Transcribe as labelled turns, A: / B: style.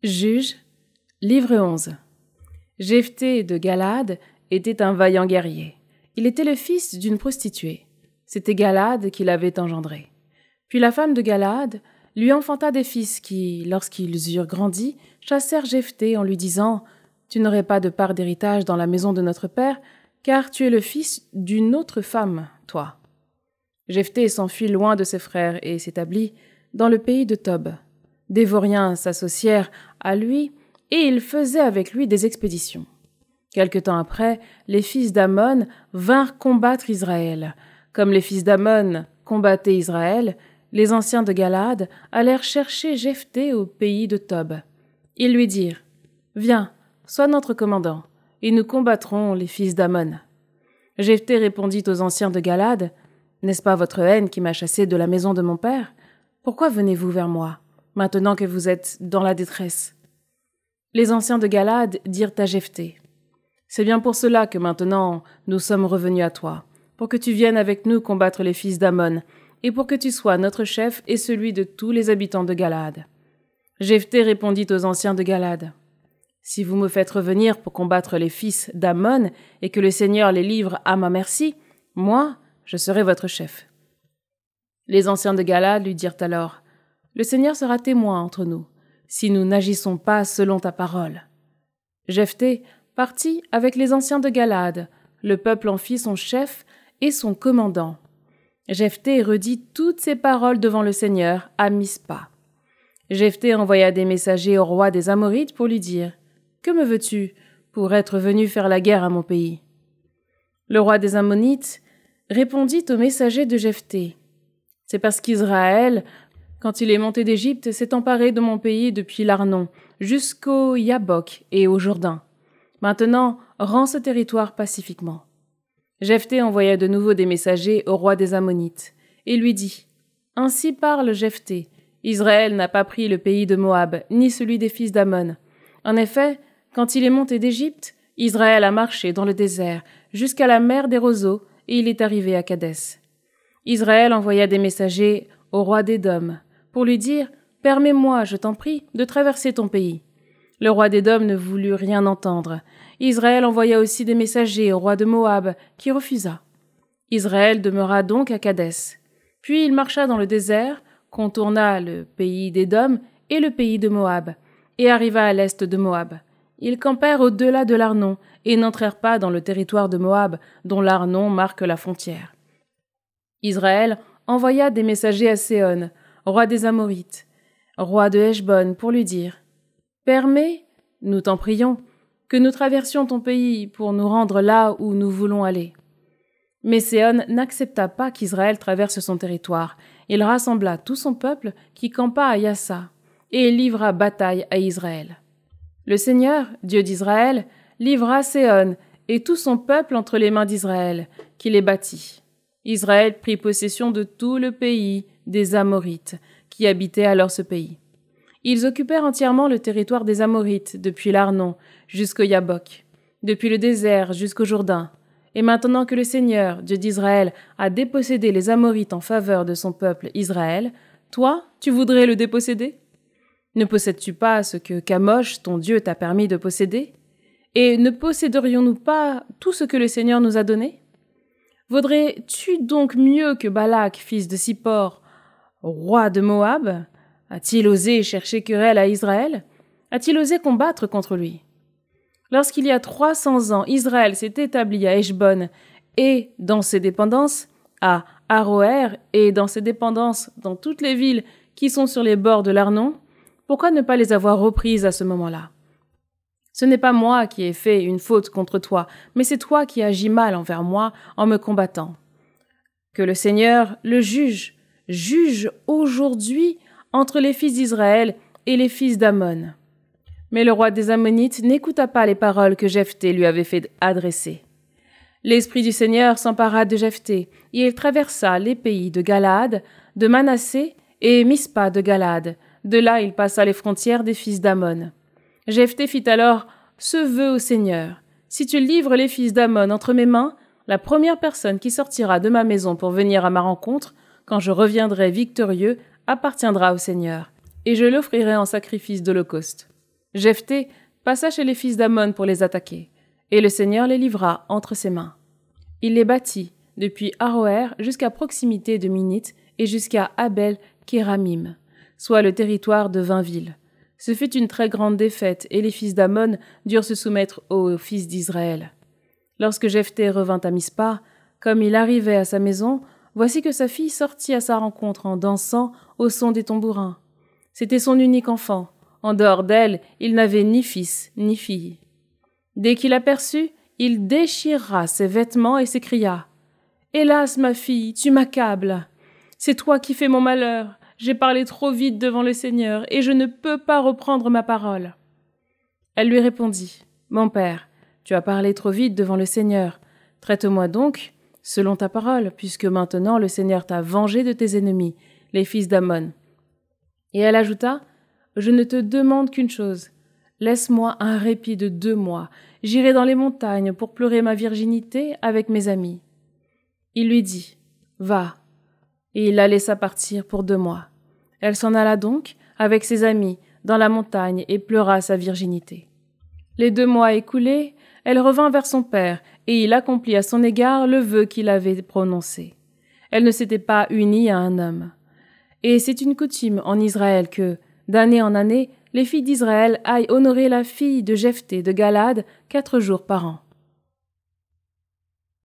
A: Juge, livre 11. Jephthé de Galaad était un vaillant guerrier. Il était le fils d'une prostituée. C'était Galaad qui l'avait engendré. Puis la femme de Galaad lui enfanta des fils qui, lorsqu'ils eurent grandi, chassèrent Jephthé en lui disant « Tu n'aurais pas de part d'héritage dans la maison de notre père, car tu es le fils d'une autre femme, toi. » Jephthé s'enfuit loin de ses frères et s'établit dans le pays de Tob. Des vauriens s'associèrent à lui et ils faisaient avec lui des expéditions. Quelque temps après, les fils d'Ammon vinrent combattre Israël. Comme les fils d'Ammon combattaient Israël, les anciens de Galaad allèrent chercher Jephthé au pays de Tob. Ils lui dirent « Viens, sois notre commandant, et nous combattrons les fils d'Ammon. » Jephthé répondit aux anciens de Galaad « N'est-ce pas votre haine qui m'a chassé de la maison de mon père? Pourquoi venez-vous vers moi, maintenant que vous êtes dans la détresse ?» Les anciens de Galaad dirent à Jephthé « C'est bien pour cela que maintenant nous sommes revenus à toi, pour que tu viennes avec nous combattre les fils d'Ammon, et pour que tu sois notre chef et celui de tous les habitants de Galaad. » Jephthé répondit aux anciens de Galaad « Si vous me faites revenir pour combattre les fils d'Ammon et que le Seigneur les livre à ma merci, moi, je serai votre chef. » Les anciens de Galaad lui dirent alors « Le Seigneur sera témoin entre nous, si nous n'agissons pas selon ta parole. » Jephthé partit avec les anciens de Galaad. Le peuple en fit son chef et son commandant. Jephthé redit toutes ces paroles devant le Seigneur à Mispa. Jephthé envoya des messagers au roi des Amorites pour lui dire « Que me veux-tu pour être venu faire la guerre à mon pays ?» Le roi des Ammonites répondit aux messagers de Jephthé « C'est parce qu'Israël, quand il est monté d'Égypte, s'est emparé de mon pays depuis l'Arnon jusqu'au Yabok et au Jourdain. Maintenant, rends ce territoire pacifiquement. » Jephthé envoya de nouveau des messagers au roi des Ammonites et lui dit « Ainsi parle Jephthé, Israël n'a pas pris le pays de Moab, ni celui des fils d'Ammon. En effet, quand il est monté d'Égypte, Israël a marché dans le désert jusqu'à la mer des roseaux et il est arrivé à Kadès. Israël envoya des messagers au roi d'Édom pour lui dire « Permets-moi, je t'en prie, de traverser ton pays. » Le roi d'Édom ne voulut rien entendre. Israël envoya aussi des messagers au roi de Moab, qui refusa. Israël demeura donc à Kadès. Puis il marcha dans le désert, contourna le pays d'Édom et le pays de Moab, et arriva à l'est de Moab. Ils campèrent au-delà de l'Arnon et n'entrèrent pas dans le territoire de Moab, dont l'Arnon marque la frontière. Israël envoya des messagers à Séhon, roi des Amorites, roi de Heshbon, pour lui dire « Permets, nous t'en prions, que nous traversions ton pays pour nous rendre là où nous voulons aller. » Mais Séhon n'accepta pas qu'Israël traverse son territoire. Il rassembla tout son peuple qui campa à Yassa et livra bataille à Israël. Le Seigneur, Dieu d'Israël, livra Séhon et tout son peuple entre les mains d'Israël, qui les battit. Israël prit possession de tout le pays des Amorites, qui habitaient alors ce pays. Ils occupèrent entièrement le territoire des Amorites, depuis l'Arnon jusqu'au Yabok, depuis le désert jusqu'au Jourdain. Et maintenant que le Seigneur, Dieu d'Israël, a dépossédé les Amorites en faveur de son peuple Israël, toi, tu voudrais le déposséder? Ne possèdes-tu pas ce que Kamosh, ton Dieu, t'a permis de posséder? Et ne posséderions-nous pas tout ce que le Seigneur nous a donné? Vaudrais-tu donc mieux que Balak, fils de Sippor, roi de Moab? A-t-il osé chercher querelle à Israël? A-t-il osé combattre contre lui? Lorsqu'il y a 300 ans, Israël s'est établi à Heshbon et dans ses dépendances, à Aroër et dans ses dépendances dans toutes les villes qui sont sur les bords de l'Arnon, pourquoi ne pas les avoir reprises à ce moment-là? Ce n'est pas moi qui ai fait une faute contre toi, mais c'est toi qui agis mal envers moi en me combattant. Que le Seigneur, le juge aujourd'hui entre les fils d'Israël et les fils d'Ammon. » Mais le roi des Ammonites n'écouta pas les paroles que Jephthé lui avait fait adresser. L'esprit du Seigneur s'empara de Jephthé, et il traversa les pays de Galaad, de Manassé et Mispa de Galaad. De là, il passa les frontières des fils d'Ammon. Jephthé fit alors ce vœu au Seigneur. « Si tu livres les fils d'Ammon entre mes mains, la première personne qui sortira de ma maison pour venir à ma rencontre, quand je reviendrai victorieux, appartiendra au Seigneur, et je l'offrirai en sacrifice d'holocauste. » Jephthé passa chez les fils d'Ammon pour les attaquer, et le Seigneur les livra entre ses mains. Il les battit depuis Aroër jusqu'à proximité de Minite et jusqu'à Abel-Kéramim, soit le territoire de 20 villes. Ce fut une très grande défaite, et les fils d'Ammon durent se soumettre aux fils d'Israël. Lorsque Jephthé revint à Mispa, comme il arrivait à sa maison, voici que sa fille sortit à sa rencontre en dansant au son des tambourins. C'était son unique enfant. En dehors d'elle, il n'avait ni fils ni fille. Dès qu'il aperçut, il déchira ses vêtements et s'écria « Hélas, ma fille, tu m'accables. C'est toi qui fais mon malheur. J'ai parlé trop vite devant le Seigneur, et je ne peux pas reprendre ma parole. » Elle lui répondit « Mon père, tu as parlé trop vite devant le Seigneur. Traite-moi donc selon ta parole, puisque maintenant le Seigneur t'a vengé de tes ennemis, les fils d'Ammon. » Et elle ajouta « Je ne te demande qu'une chose. Laisse-moi un répit de 2 mois. J'irai dans les montagnes pour pleurer ma virginité avec mes amis. » Il lui dit « Va. » Et il la laissa partir pour 2 mois. Elle s'en alla donc, avec ses amis, dans la montagne et pleura sa virginité. Les 2 mois écoulés, elle revint vers son père, et il accomplit à son égard le vœu qu'il avait prononcé. Elle ne s'était pas unie à un homme. Et c'est une coutume en Israël que, d'année en année, les filles d'Israël aillent honorer la fille de Jephthé de Galad 4 jours par an.